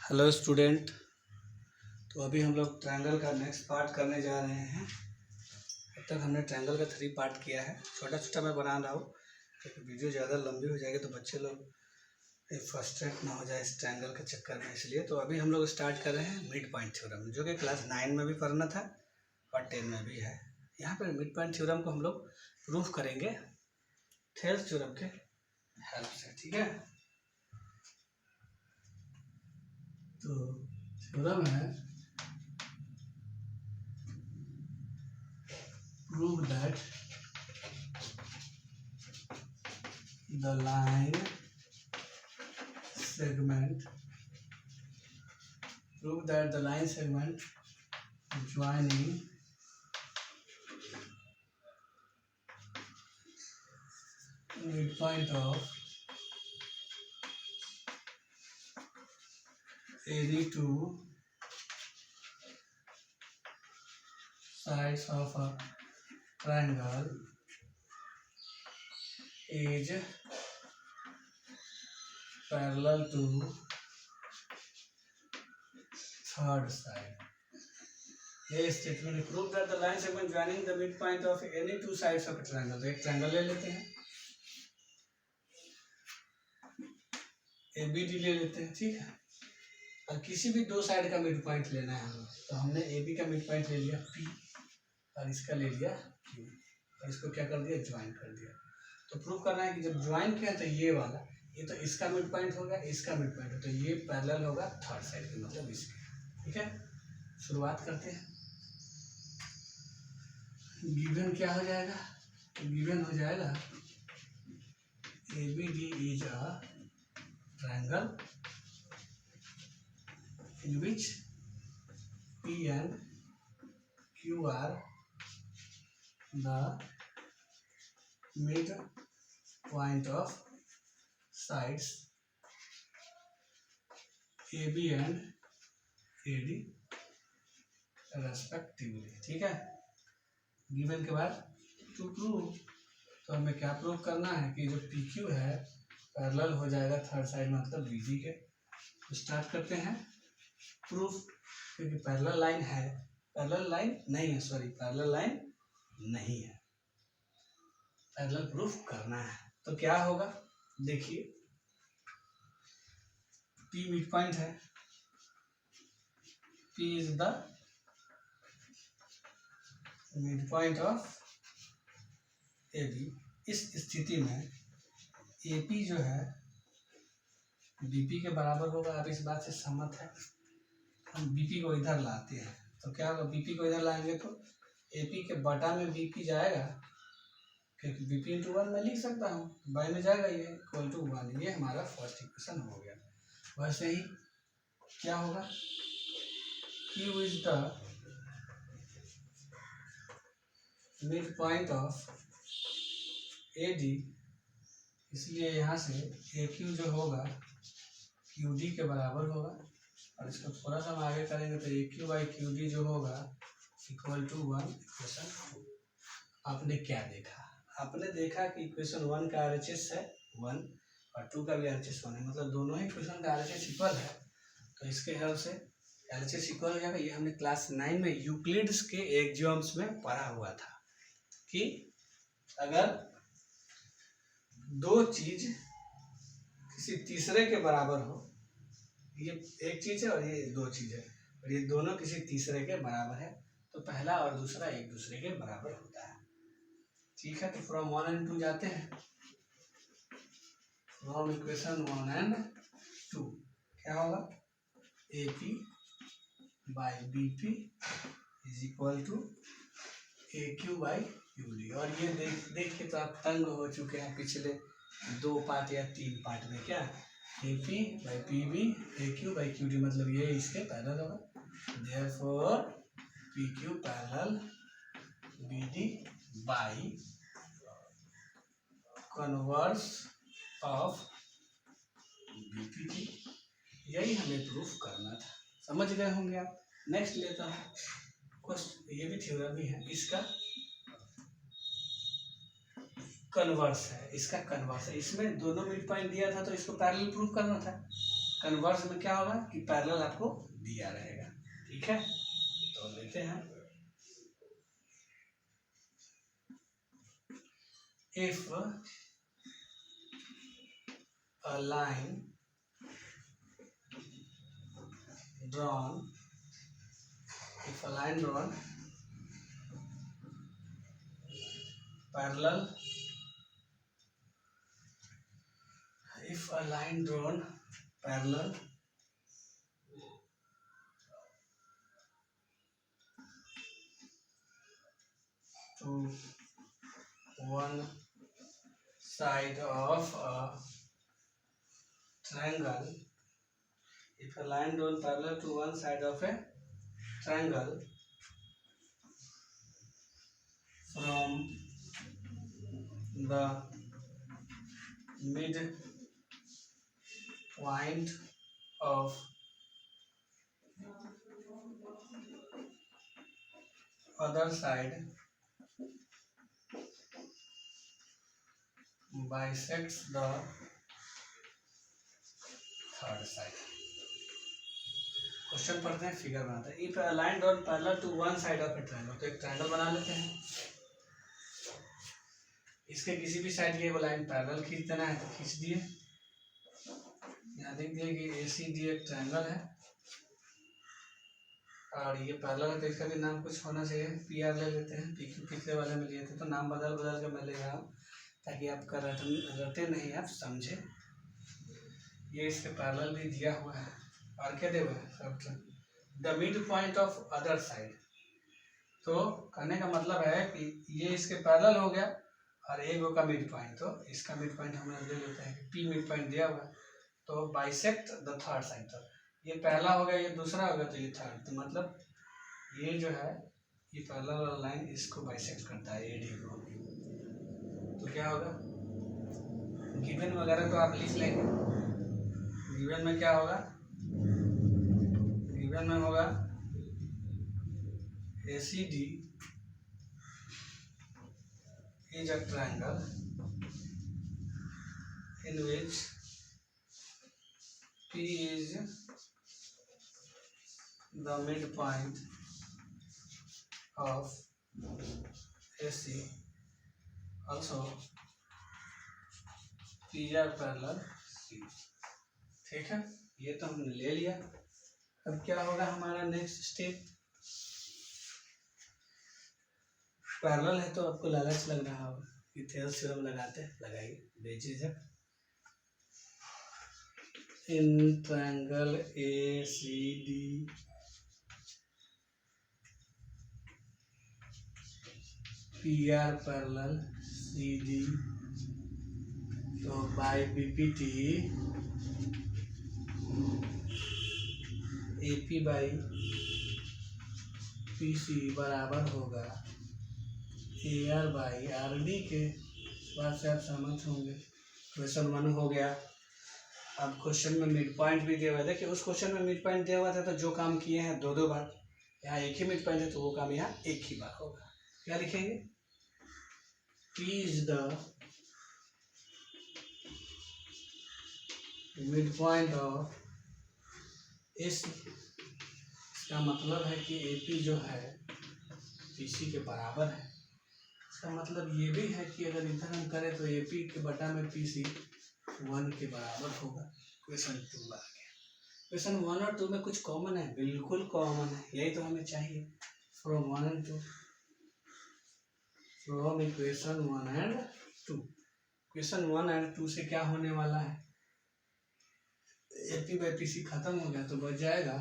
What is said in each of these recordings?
Hello student. तो अभी हम लोग ट्रायंगल का नेक्स्ट पार्ट करने जा रहे हैं। अब तक हमने ट्रायंगल का 3 पार्ट किया है। छोटा छोटा मैं बना रहा हूँ क्योंकि वीडियो ज़्यादा लंबी हो जाएगी तो बच्चे लोग फ्रस्ट्रेट ना हो जाए इस ट्रायंगल के चक्कर में, इसलिए। तो अभी हम लोग स्टार्ट कर रहे हैं मिड पॉइंट थ्योरम, जो कि क्लास 9 में भी पढ़ना था और 10 में भी है। यहाँ पर मिड पॉइंट थ्योरम को हम लोग प्रूफ करेंगे थेल्स थ्योरम के हेल्प से, ठीक है। तो थ्योरम है prove that the line segment joining midpoint of any two sides of a triangle is parallel to third side. ये statement prove that the line segment joining the mid point of any two sides of triangle. तो एक triangle ले लेते हैं, ABD ले लेते हैं, ठीक है। और किसी भी दो साइड का मिड पॉइंट लेना है हमें, तो हमने AB का मिड पॉइंट ले लिया P और इसका ले लिया Q और इसको क्या कर दिया, ज्वाइन कर दिया। तो प्रूव करना है कि जब ज्वाइन किया तो ये वाला, ये तो इसका मिड पॉइंट होगा, इसका मिड पॉइंट हो, तो ये पैरेलल होगा थर्ड साइड के, मतलब इसके, ठीक है। शुरुआत करते हैं। गिवन क्या हो जाएगा, गिवन हो जाएगा ABD is a triangle in which P and Q are the mid point of sides AB and AD respectively, ठीक है। गिवन के बाद टू प्रूव, तो हमें क्या प्रूव करना है कि जो PQ है पैरेलल हो जाएगा थर्ड साइड, मतलब BD के। तो स्टार्ट करते हैं प्रूफ, क्योंकि पैरेलल लाइन है, पैरेलल लाइन नहीं है, सॉरी पैरेलल लाइन नहीं है, पैरेलल प्रूफ करना है। तो क्या होगा, देखिए P मिड पॉइंट है, P is the mid point of AB। इस स्थिति में AP जो है BP के बराबर होगा। आप इस बात से सहमत है। हम BP को इधर लाते हैं तो क्या होगा, BP को इधर लाएंगे तो AP के बटा में BP जाएगा, क्योंकि BP इंटू 1 मैं लिख सकता हूँ, बाई में जाएगा, ये इक्वल टू 1। ये हमारा फर्स्ट इक्वेशन हो गया। वैसे ही क्या होगा, Q is the mid point of AD, इसलिए यहाँ से AQ जो होगा QD के बराबर होगा। और इसको थोड़ा सा हम आगे करेंगे तो AQ बाई QD जो होगा इक्वल टू 1 इक्वेशन 2। आपने क्या देखा, आपने देखा कि इक्वेशन 1 का RHS है 1 और 2 का भी RHS 1 है, मतलब दोनों ही इक्वेशन का RHS इक्वल है। तो इसके हेल्प से RHS इक्वल हो जाएगा। ये हमने क्लास 9 में यूक्लिड्स के एक्सियोम्स में पढ़ा हुआ था कि अगर दो चीज किसी तीसरे के बराबर हो, ये एक चीज है और ये दो चीज है और ये दोनों किसी तीसरे के बराबर है, तो पहला और दूसरा एक दूसरे के बराबर होता है, ठीक है। तो फ्रॉम 1 and 2 जाते हैं, फ्रॉम इक्वेशन 1 and 2 क्या होगा, AP by BP is equal to AQ by QD। और ये देख के तो आप तंग हो चुके हैं पिछले 2 पार्ट या 3 पार्ट में, क्या AP by PB AQ by QD, मतलब ये इसके पैरेलल होगा। Therefore PQ parallel BD by converse of BPT। यही हमें प्रूफ करना था, समझ गए होंगे आप। नेक्स्ट लेता हूँ क्वेश्चन, ये भी थ्योरम ही है, इसका कन्वर्स है, इसका कन्वर्स है। इसमें दोनों मिड पॉइंट दिया था तो इसको पैरेलल प्रूफ करना था, कन्वर्स में क्या होगा कि पैरेलल आपको दिया रहेगा। ठीक है, तो लेते हैं if a line drawn parallel to one side of a triangle, if a line drawn parallel to one side of a triangle from the midpoint of other side bisects the third side। Question पढ़ते हैं, figure बनाते हैं। If a line drawn parallel to one side of a triangle, तो एक triangle बना लेते हैं। इसके किसी भी साइड की एक लाइन पैरेलल खींच देना है तो खींच दिए। यहाँ देख दिए कि ACD एक ट्रायंगल है और ये पैरेलल है, तो इसका भी नाम कुछ होना चाहिए। PR ले लेते हैं, PQ पिछले वाले में लिए थे, तो नाम बदल बदल के मैं ले रहा हूँ ताकि आपका रटे नहीं, आप समझे। ये इसके पैरेलल भी दिया हुआ है और क्या दिया हुआ है, the mid point of other side. तो कहने का मतलब है कि ये इसके पैरेलल हो गया और एक का मिड पॉइंट, तो इसका मिड पॉइंट हम लोग ले लेते हैं, P मिड पॉइंट दिया हुआ है, तो बाइसेक्ट द थर्ड साइड। तो ये पहला हो गया, ये दूसरा हो गया, तो ये थर्ड, तो मतलब ये जो है ये पैरेलल वाला लाइन इसको बाइसेक्ट करता है, AD को। तो क्या होगा, गिवन वगैरह तो आप लिख लेंगे। गिवन में क्या होगा, गिवन में होगा ACD is a triangle in which P is the midpoint of AC, also P are parallel C। ठीक है, ये तो हमने ले लिया। अब क्या होगा हमारा नेक्स्ट स्टेप, पैरेलल है तो आपको लालच लग रहा होगा कि थेल्स थ्योरम लगाते, लगाइए बेझिझक। In triangle ACD PR parallel CD, तो by PPT AP by PC बराबर होगा AR बाई RD के। बात से आप सहमत होंगे। क्वेश्चन 1 हो गया। अब क्वेश्चन में मिड पॉइंट भी दिया हुआ है। देखिए उस क्वेश्चन में मिड पॉइंट दिया हुआ था तो जो काम किए हैं दो दो बार, यहाँ एक ही मिड पॉइंट है तो वो काम यहाँ एक ही बार होगा। क्या लिखेंगे, P is the mid point of AC। इसका मतलब है कि AP जो है PC के बराबर है। इसका मतलब ये भी है कि अगर इधर हम करें तो AP के बटा में PC 1 के बराबर होगा। क्वेश्चन 2 आ गया। क्वेश्चन 1 और 2 में कुछ कॉमन है, बिल्कुल कॉमन है, यही तो हमें चाहिए। From 1 and 2, from equation 1 and 2। Question 1 and 2 से क्या होने वाला है, AP बाई PC खत्म हो गया तो बच जाएगा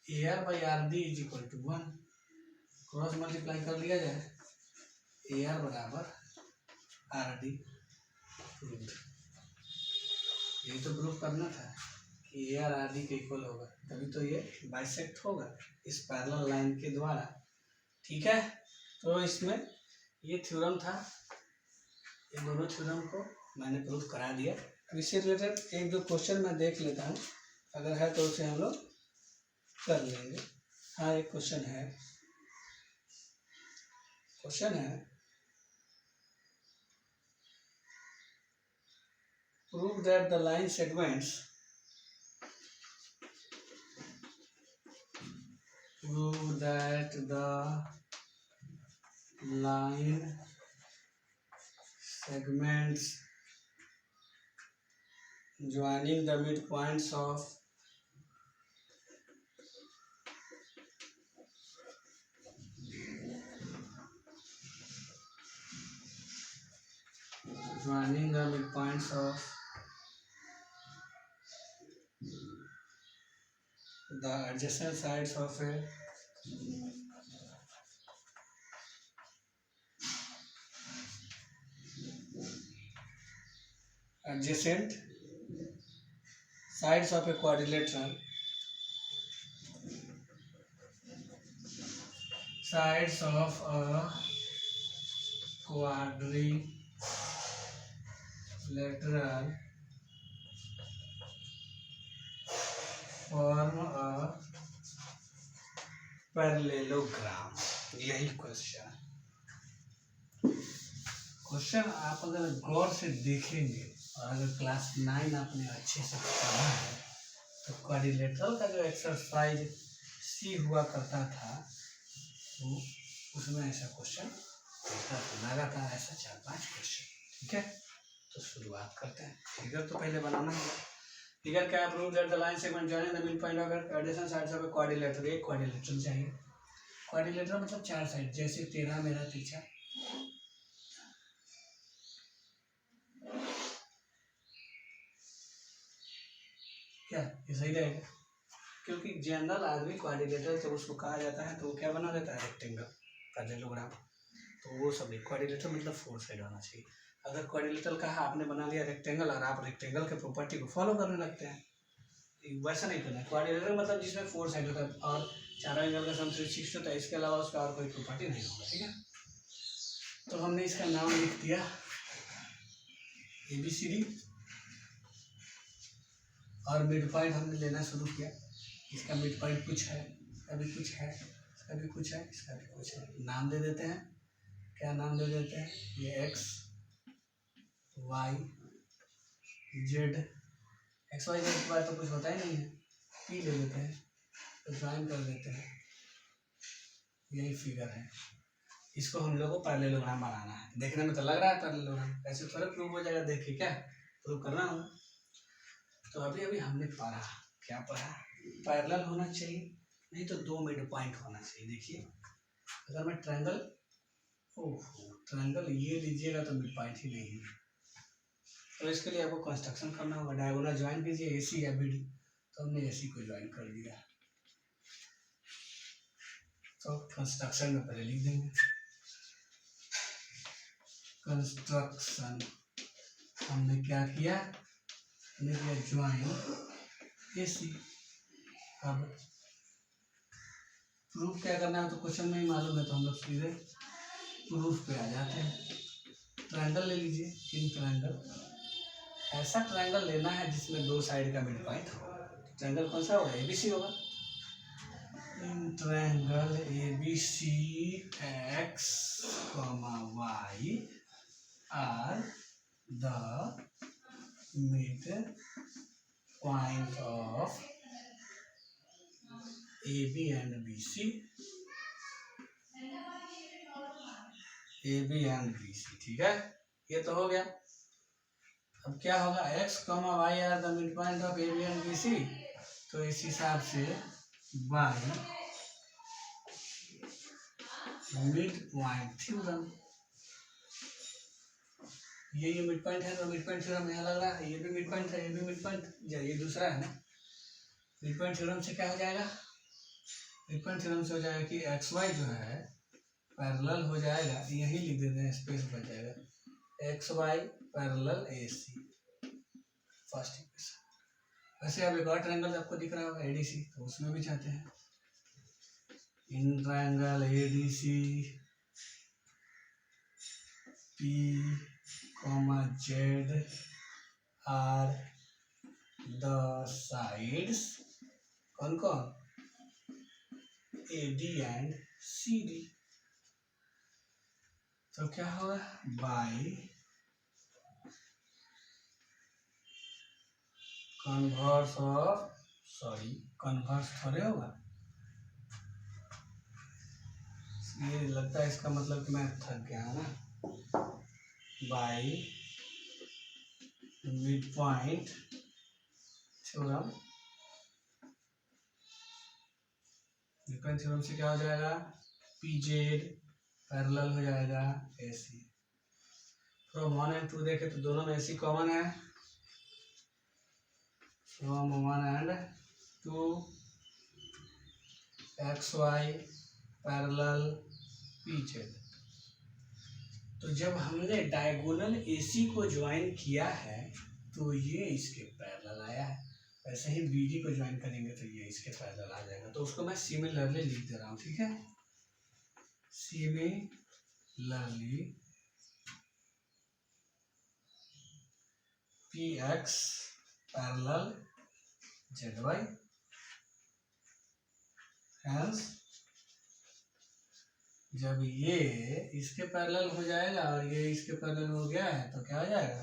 AR by RD is equal to 1। Cross multiply कर लिया जाए, AR बराबर RD। प्रूफ, यही तो प्रूफ करना था कि AR RD के इक्वल होगा, तभी तो ये बाइसेक्ट होगा इस पैरेलल लाइन के द्वारा। ठीक है, तो इसमें ये थ्योरम था, ये दोनों थ्योरम को मैंने प्रूफ करा दिया। अब इससे रिलेटेड एक दो क्वेश्चन मैं देख लेता हूँ, अगर है तो उसे हम लोग कर लेंगे। हाँ एक क्वेश्चन है, prove that the line segments joining the midpoints of the adjacent sides of a quadrilateral form a parallelogram. यही क्वेश्चन आप अगर गौर से देखेंगे और अगर क्लास 9 आपने अच्छे से पढ़ा है तो क्वाड्रिलेटरल का जो एक्सरसाइज सी हुआ करता था तो उसमें ऐसा क्वेश्चन लगातार ऐसा 4-5 क्वेश्चन। ठीक है, तो शुरुआत करते हैं। फिगर तो पहले बनाना है। फिगर क्या है? Prove that the line segment joining the mid point of addition sides of a quadrilateral. एक क्वाड्रिलेटरल चाहिए। क्वाड्रिलेटरल मतलब 4 साइड, जैसे तेरा मेरा तीछा। क्या ये सही रहेगा? क्योंकि जनरल आदमी क्वाड्रिलेटरल जब उसको कहा जाता है तो वो क्या बना देता है? Rectangle, parallelogram. तो वो सब नहीं, क्वाड्रिलेटरल मतलब 4 साइड होना चाहिए। अगर क्वाड्रिलेटरल कहा आपने बना लिया रेक्टेंगल और आप रेक्टेंगल के प्रॉपर्टी को फॉलो करने लगते हैं, वैसा नहीं करना है। क्वाड्रिलेटरल मतलब जिसमें 4 साइड होता है और चारों एंगल का सम 360 होता है, इसके अलावा उसका और कोई प्रॉपर्टी नहीं होगा। ठीक है, तो हमने इसका नाम लिख दिया ABCD और मिड पॉइंट हमने लेना शुरू किया। इसका मिड पॉइंट कुछ है, इसका भी कुछ है, इसका भी कुछ है, इसका भी कुछ है। नाम दे देते हैं। क्या नाम दे देते हैं? ये X Y Z, XYZ के बाद तो कुछ होता ही नहीं है, P ले लेते हैं तो ज्वाइन कर देते हैं। यही फिगर है। इसको हम लोग को पैरेललोग्राम बनाना है। देखने में तो लग रहा है पैरेललोग्राम, ऐसे थोड़ा प्रूव हो जाएगा। देखिए क्या प्रूव करना होगा। तो अभी अभी हमने पढ़ा, क्या पढ़ा? पैरेलल होना चाहिए, नहीं तो 2 मिड पॉइंट होना चाहिए। देखिए अगर मैं ट्रायंगल ये लीजिएगा तो मिड पॉइंट ही नहीं है। तो इसके लिए आपको कंस्ट्रक्शन करना होगा। डायगोनल ज्वाइन कीजिए AC या BD। तो हमने AC को ज्वाइन कर दिया। तो कंस्ट्रक्शन में पहले लिख देंगे। कंस्ट्रक्शन हमने क्या किया? हमने किया ज्वाइन AC। अब प्रूफ क्या करना है तो क्वेश्चन में ही मालूम है, तो हम लोग सीधे प्रूफ पे आ जाते हैं। ट्रायंगल ले लीजिए। इन ट्रायंगल, ऐसा ट्रायंगल लेना है जिसमें 2 साइड का मिड पॉइंट हो। ट्रायंगल कौन सा होगा? ABC होगा। In triangle ABC X, Y are the mid point of AB and BC। AB and BC, ठीक है, ये तो हो गया। अब क्या होगा? X, Y are the mid point of AB and BC। तो इस हिसाब से Y मिड पॉइंट थ्योरम, ये मिड पॉइंट है तो मिड पॉइंट थ्योरम यहाँ लग रहा है। ये भी मिड पॉइंट है, ये भी मिड पॉइंट, ये दूसरा है ना। मिड पॉइंट थ्योरम से क्या हो जाएगा? मिड पॉइंट थ्योरम से हो जाएगा कि XY जो है पैरेलल हो जाएगा। यही लिख देते हैं, स्पेस बच जाएगा। XY parallel AC, first equation. वैसे अब एक और ट्रायंगल आपको दिख रहा होगा ADC, तो उसमें भी चाहते हैं। In triangle ADC P, Z are the sides, कौन कौन? AD and CD। तो क्या होगा? By converse of, sorry converse थोड़े होगा, ये लगता है इसका मतलब कि मैं थक गया हूँ ना, by mid point theorem. Mid point theorem से क्या हो जाएगा, पी जेड पैरेलल हो जाएगा ए सी। फ्रॉम 1 एंड 2 देखे तो दोनों में ए सी कॉमन है, from 1 and 2 X Y parallel P Z. तो जब हमने डायगोनल एसी को ज्वाइन किया है तो ये इसके पैरेलल आया है, वैसे ही बीडी को ज्वाइन करेंगे तो ये इसके पैरेलल आ जाएगा। तो उसको मैं सिमिलरली लिख दे रहा हूँ, ठीक है, similarly P X parallel Z Y, hence जब ये इसके पैरेलल हो जाएगा और ये इसके पैरेलल हो गया है तो क्या हो जाएगा,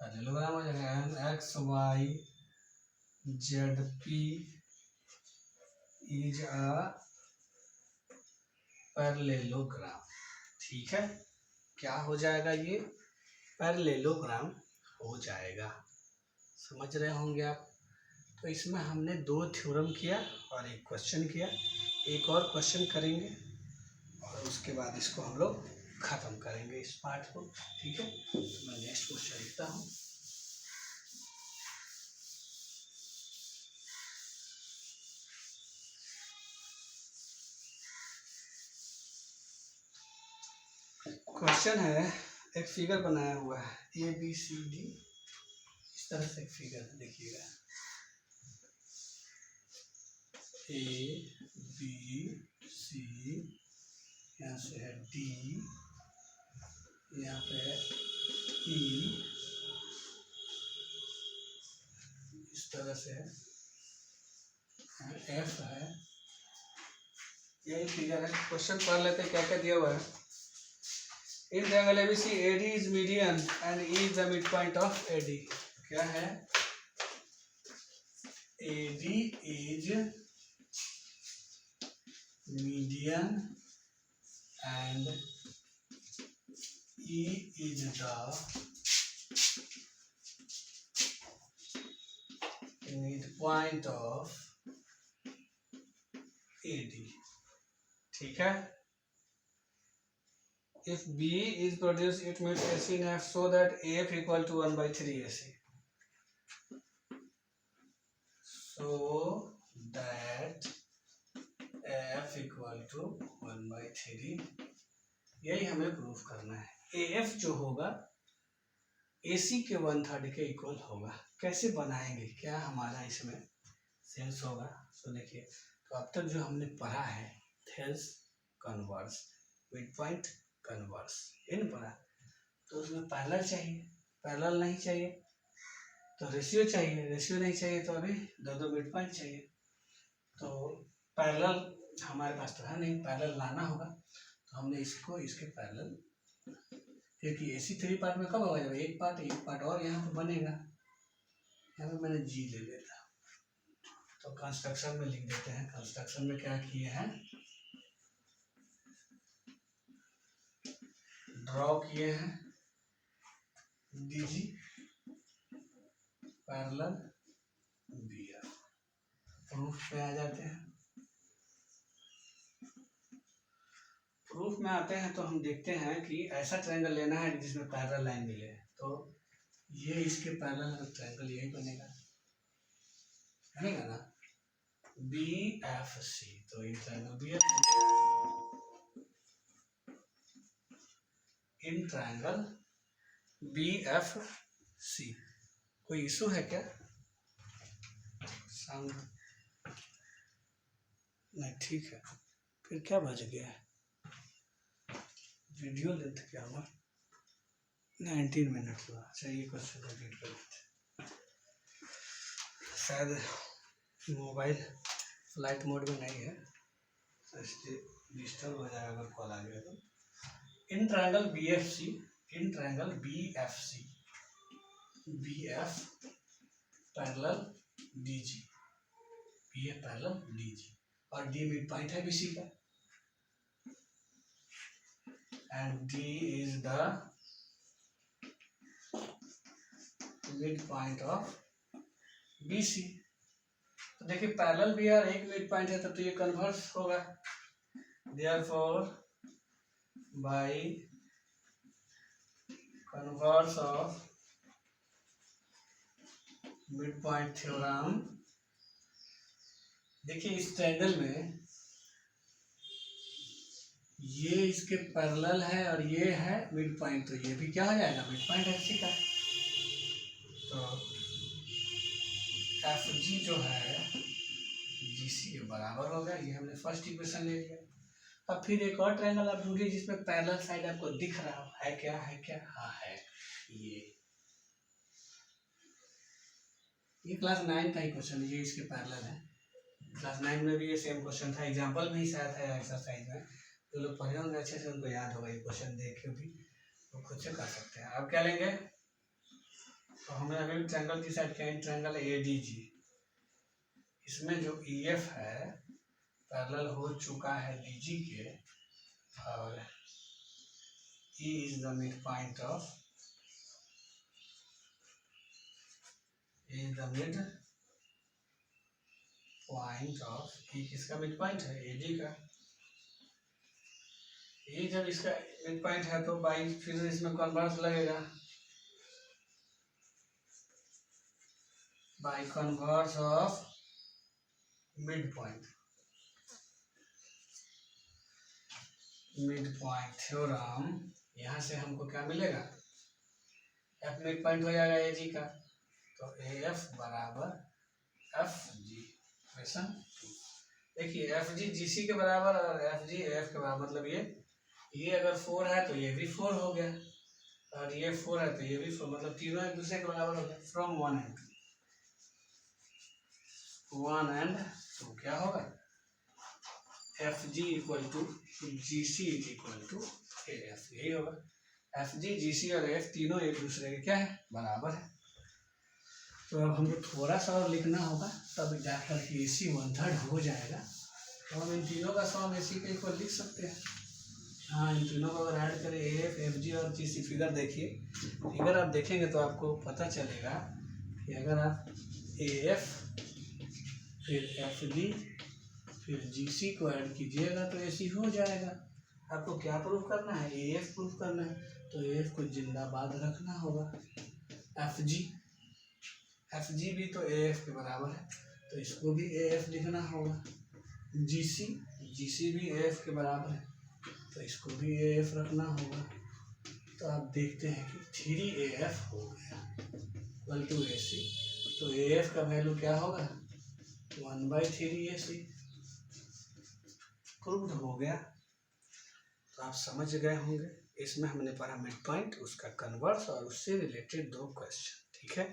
पैरेललोग्राम हो जाएगा, an X Y Z P is a parallelogram. ठीक है, क्या हो जाएगा, ये पैरेललोग्राम हो जाएगा, समझ रहे होंगे आप। तो इसमें हमने 2 थ्योरम किया और एक क्वेश्चन किया, एक और क्वेश्चन करेंगे और उसके बाद इसको हम लोग खत्म करेंगे इस पार्ट को। ठीक है, मैं नेक्स्ट क्वेश्चन लिखता हूँ। क्वेश्चन है, एक फिगर बनाया हुआ है ए बी सी डी, इस तरह से एक फिगर देखिएगा, ए बी सी, यहाँ से है डी, यहाँ पे है ई, इस तरह से है, एफ है, यही फिगर है। क्वेश्चन पढ़ लेते हैं क्या क्या दिया हुआ है। In triangle ABC AD is median and E is the midpoint of AD। क्या है, AD is median and E is the midpoint of AD। ठीक है, if B is produced it means AC in F so that AF equal to 1/3 AC, so that F equal to 1/3, यही हमें proof करना है। AF जो होगा AC के 1/3 के इक्वल होगा। कैसे बनाएंगे, क्या हमारा इसमें सेंस होगा, तो देखिए, तो अब तक जो हमने पढ़ा है Thales converse, mid point converse, इन पढ़ा, तो उसमें पैरेलल चाहिए, पैरेलल नहीं चाहिए तो रेशियो चाहिए, रेशियो नहीं चाहिए तो अभी 2 मिड पॉइंट चाहिए। तो पैरेलल हमारे पास तो है नहीं, पैरेलल लाना होगा, तो हमने इसको इसके पैरेलल, क्योंकि AC 3 पार्ट में कब होगा, जब एक पार्ट और यहाँ पे बनेगा। यहाँ पे मैंने G ले लेता, तो कंस्ट्रक्शन में लिख देते हैं। कंस्ट्रक्शन में क्या किए हैं, ड्रॉ किए हैं DG पैरेलल BF। प्रूफ पे आ जाते हैं। प्रूफ में आते हैं तो हम देखते हैं कि ऐसा ट्रायंगल लेना है जिसमें पैरेलल लाइन मिले, तो ये इसके पैरेलल ट्रायंगल यही बनेगा ना, BFC। तो इन ट्रायंगल BFC, कोई इशू है क्या, साउंड नहीं, ठीक है, फिर क्या बज गया है, वीडियो लेंथ क्या हुआ, 19 मिनट हुआ। चलिए क्वेश्चन कंप्लीट कर लेते, शायद मोबाइल फ्लाइट मोड में नहीं है, इसलिए डिस्टर्ब हो जाएगा अगर कॉल आ गया तो। In triangle BFC, in triangle BFC, BF parallel DG, ये पैरेलल DG और D मिड पॉइंट है BC का, and D is the mid point of BC। तो देखिए पैरेलल भी यार एक मिड पॉइंट है, तो ये कन्वर्स होगा, therefore by converse of mid point theorem. देखिए इस ट्रायंगल में ये इसके पैरेलल है और ये है मिड पॉइंट, तो ये भी क्या हो जाएगा, मिड पॉइंट ऐसी का। तो FG जो है GC के बराबर होगा, ये हमने फर्स्ट इक्वेशन ले लिया। अब फिर एक और ट्रायंगल आप ढूंढिए जिसमें पैरेलल साइड आपको दिख रहा हो, है क्या, है क्या, हाँ है, ये क्लास 9 का ही क्वेश्चन है, ये इसके पैरेलल है। क्लास 9 में भी ये सेम क्वेश्चन था, एग्जाम्पल में ही शायद है एक्सरसाइज में, जो लोग पढ़े होंगे अच्छे से उनको याद होगा ये क्वेश्चन, देख के भी वो खुद से कर सकते हैं। अब क्या लेंगे, तो हमने अभी ट्रायंगल डिसाइड किया, ट्रायंगल ADG, इसमें जो EF है पैरेलल हो चुका है DG के, और E is the mid point of, is the mid point of, E किसका मिड पॉइंट है, AD का। E जब इसका मिड पॉइंट है तो बाई फिर इसमें कन्वर्स लगेगा, by converse of mid point theorem. यहाँ से हमको क्या मिलेगा, F मिड पॉइंट हो जाएगा AG का, तो AF बराबर FG। क्वेश्चन देखिए FG GC के बराबर और FG AF के बराबर, मतलब ये अगर 4 है तो ये भी 4 हो गया, और ये 4 है तो ये भी 4, मतलब तीनों एक दूसरे के बराबर हो गया। फ्रॉम 1 एंड 2 क्या होगा, FG equal to GC equal to AF, यही होगा। FG GC और AF तीनों एक दूसरे के क्या है, बराबर है। तो अब हमको थोड़ा सा और लिखना होगा, तब जाकर के AC 1/3 हो जाएगा। तो हम इन तीनों का सम AC के इक्वल लिख सकते हैं। हाँ, इन तीनों को अगर ऐड करें AF FG और GC, फिगर देखिए, फिगर आप देखेंगे तो आपको पता चलेगा कि अगर आप AF फिर FG फिर GC को ऐड कीजिएगा तो AC हो जाएगा। आपको क्या प्रूफ करना है, AF प्रूफ करना है, तो AF को जिंदाबाद रखना होगा। FG भी तो AF के बराबर है, तो इसको भी AF लिखना होगा। GC भी AF के बराबर है, तो इसको भी AF रखना होगा। तो आप देखते हैं कि 3AF हो गया इक्वल टू AC, तो AF का वैल्यू क्या होगा, 1/3 AC। प्रूव्ड हो गया। तो आप समझ गए होंगे, इसमें हमने पढ़ा मिड पॉइंट, उसका कन्वर्स और उससे रिलेटेड 2 क्वेश्चन, ठीक है।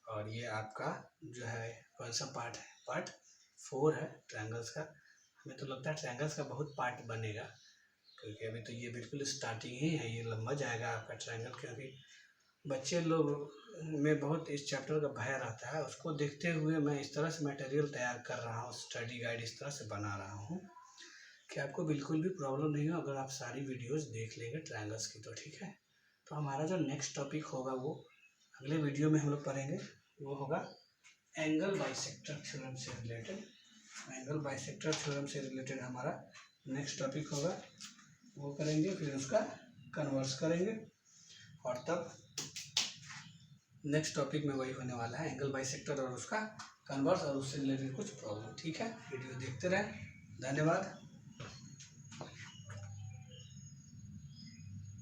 और ये आपका जो है कौन सा पार्ट है, पार्ट 4 है ट्रायंगल्स का। हमें तो लगता है ट्रायंगल्स का बहुत पार्ट बनेगा, क्योंकि अभी तो ये बिल्कुल स्टार्टिंग ही है, ये लंबा जाएगा आपका ट्रायंगल, क्योंकि बच्चे लोग में बहुत इस चैप्टर का भय रहता है। उसको देखते हुए मैं इस तरह से मटेरियल तैयार कर रहा हूँ, स्टडी गाइड इस तरह से बना रहा हूँ कि आपको बिल्कुल भी प्रॉब्लम नहीं हो अगर आप सारी वीडियोस देख लेंगे ट्रायंगल्स की, तो ठीक है। तो हमारा जो नेक्स्ट टॉपिक होगा वो अगले वीडियो में हम लोग पढ़ेंगे, वो होगा एंगल बाइसेक्टर थ्योरम से रिलेटेड। एंगल बाइसेक्टर थ्योरम से रिलेटेड हमारा नेक्स्ट टॉपिक होगा, वो करेंगे, फिर उसका कन्वर्स करेंगे, और तब नेक्स्ट टॉपिक में वही होने वाला है, एंगल बाइसेक्टर और उसका कन्वर्स और उससे रिलेटेड कुछ प्रॉब्लम, ठीक है। वीडियो देखते रहें, धन्यवाद।